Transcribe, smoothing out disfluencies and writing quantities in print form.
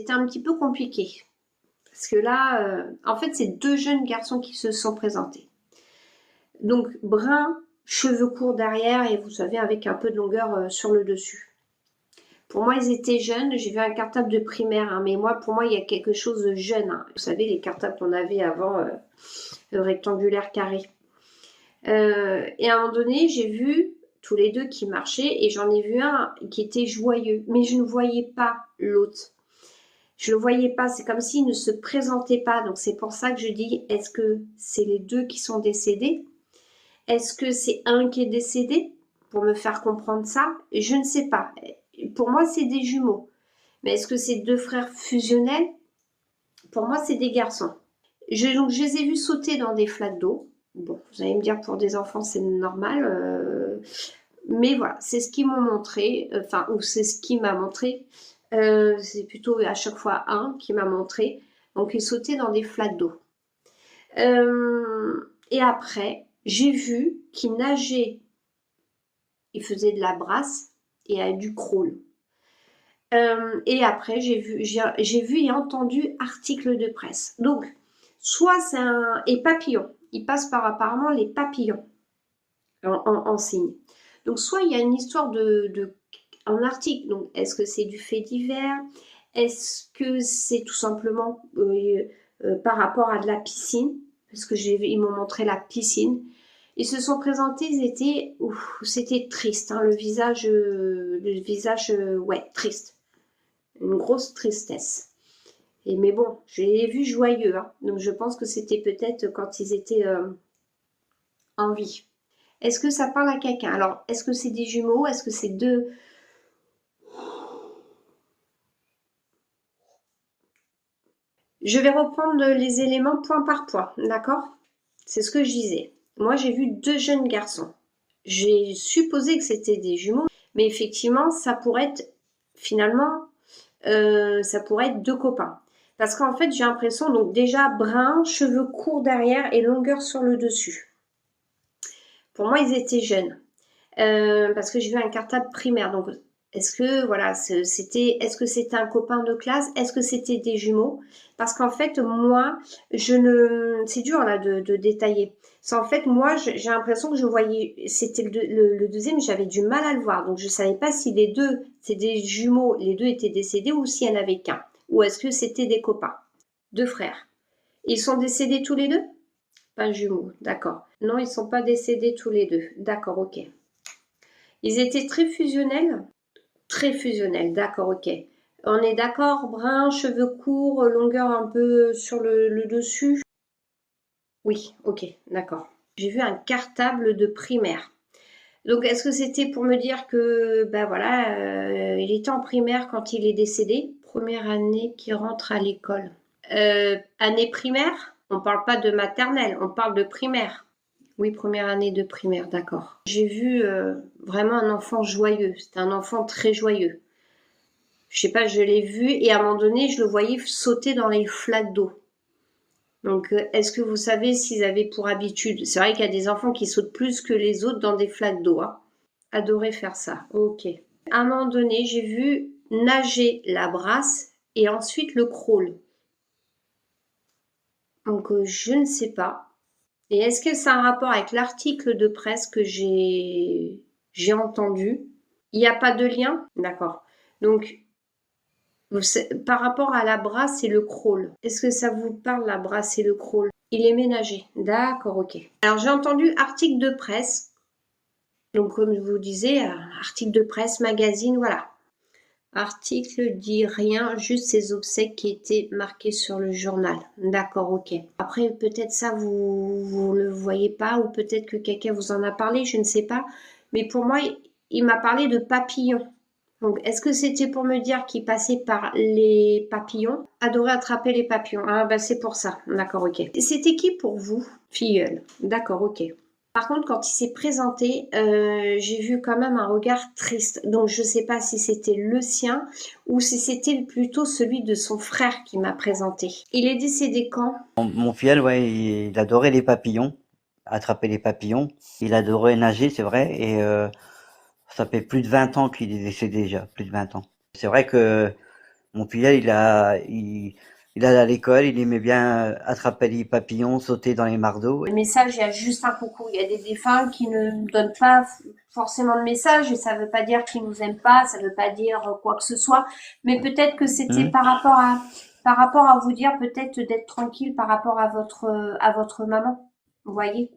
c'était un petit peu compliqué. Parce que là, en fait, c'est 2 jeunes garçons qui se sont présentés. Donc, brun, cheveux courts derrière et vous savez, avec un peu de longueur sur le dessus. Pour moi, ils étaient jeunes. J'ai vu un cartable de primaire, hein, mais moi, pour moi, il y a quelque chose de jeune. Hein. Vous savez, les cartables qu'on avait avant, rectangulaire carré. Et à un moment donné, j'ai vu tous les deux qui marchaient et j'en ai vu un qui était joyeux, mais je ne voyais pas l'autre. Je le voyais pas, c'est comme s'il ne se présentait pas. Donc c'est pour ça que je dis, est-ce que c'est les deux qui sont décédés? Est-ce que c'est un qui est décédé? Pour me faire comprendre ça, je ne sais pas. Pour moi, c'est des jumeaux. Mais est-ce que c'est 2 frères fusionnels? Pour moi, c'est des garçons. Donc, je les ai vus sauter dans des flaques d'eau. Bon, vous allez me dire, pour des enfants, c'est normal. Mais voilà, c'est ce qu'ils m'ont montré. Enfin, ou c'est ce qui m'a montré. C'est plutôt à chaque fois un qui m'a montré. Donc, ils sautaient dans des flaques d'eau. Et après, j'ai vu qu'ils nageaient. Ils faisaient de la brasse et du crawl. Et après, j'ai vu et entendu article de presse. Donc, soit c'est un... Et papillon. Il passe par apparemment les papillons en signe. Donc, soit il y a une histoire un article. Donc, est-ce que c'est du fait divers? Est-ce que c'est tout simplement par rapport à de la piscine? Parce que ils m'ont montré la piscine. Ils se sont présentés, c'était triste, hein, le visage, ouais, triste. Une grosse tristesse. Mais bon, je les ai vus joyeux, hein, donc je pense que c'était peut-être quand ils étaient en vie. Est-ce que ça parle à quelqu'un? Alors, est-ce que c'est des jumeaux? Est-ce que c'est deux... Je vais reprendre les éléments point par point, d'accord? C'est ce que je disais. Moi, j'ai vu 2 jeunes garçons. J'ai supposé que c'était des jumeaux, mais effectivement, ça pourrait être, finalement, ça pourrait être 2 copains. Parce qu'en fait, j'ai l'impression, donc déjà brun, cheveux courts derrière et longueur sur le dessus. Pour moi, ils étaient jeunes. Parce que j'ai vu un cartable primaire. Donc, est-ce que c'était un copain de classe? Est-ce que c'était des jumeaux? Parce qu'en fait, moi, c'est dur là de détailler. C'est en fait, moi, j'ai l'impression que je voyais, c'était le deuxième, j'avais du mal à le voir. Donc, je savais pas si les deux, c'est des jumeaux, les deux étaient décédés ou s'il n'y en avait qu'un. Ou est-ce que c'était des copains? 2 frères. Ils sont décédés tous les deux? Pas jumeaux, d'accord. Non, ils sont pas décédés tous les deux. D'accord, ok. Ils étaient très fusionnels? Très fusionnels, d'accord, ok. On est d'accord, brun, cheveux courts, longueur un peu sur le dessus? Oui, ok, d'accord. J'ai vu un cartable de primaire. Donc, est-ce que c'était pour me dire que, ben voilà, il était en primaire quand il est décédé? Première année qu'il rentre à l'école. Année primaire? On parle pas de maternelle, on parle de primaire. Oui, première année de primaire, d'accord. J'ai vu vraiment un enfant joyeux. C'était un enfant très joyeux. Je sais pas, je l'ai vu et à un moment donné, je le voyais sauter dans les flaques d'eau. Donc, est-ce que vous savez s'ils avaient pour habitude? C'est vrai qu'il y a des enfants qui sautent plus que les autres dans des flaques d'eau. Hein. Adoraient faire ça. Ok. À un moment donné, j'ai vu nager la brasse et ensuite le crawl. Donc, je ne sais pas. Et est-ce que ça a un rapport avec l'article de presse que j'ai entendu? Il n'y a pas de lien? D'accord. Donc, par rapport à la brasse et le crawl, est-ce que ça vous parle, la brasse et le crawl? Il est ménager. D'accord, ok. Alors, j'ai entendu article de presse. Donc, comme je vous disais, article de presse, magazine, voilà. Article dit rien, juste ces obsèques qui étaient marquées sur le journal. D'accord, ok. Après, peut-être ça, vous le voyez pas, ou peut-être que quelqu'un vous en a parlé, je ne sais pas. Mais pour moi, il m'a parlé de papillons. Donc, est-ce que c'était pour me dire qu'il passait par les papillons? Adorait attraper les papillons. Ah, bah, c'est pour ça. D'accord, ok. C'était qui pour vous? Filleul. D'accord, ok. Par contre, quand il s'est présenté, j'ai vu quand même un regard triste. Donc, je ne sais pas si c'était le sien ou si c'était plutôt celui de son frère qui m'a présenté. Il est décédé quand? Mon filleul, ouais, il adorait les papillons, attraper les papillons. Il adorait nager, c'est vrai, et ça fait plus de 20 ans qu'il est décédé déjà, plus de 20 ans. C'est vrai que Mon filleul, il allait à l'école, il aimait bien attraper les papillons, sauter dans les mardeaux. Le message, il y a juste un coucou. Il y a des défunts qui ne donnent pas forcément de message et ça veut pas dire qu'ils nous aiment pas, ça veut pas dire quoi que ce soit. Mais peut-être que c'était Hmm. par rapport à vous dire peut-être d'être tranquille par rapport à votre maman. Vous voyez?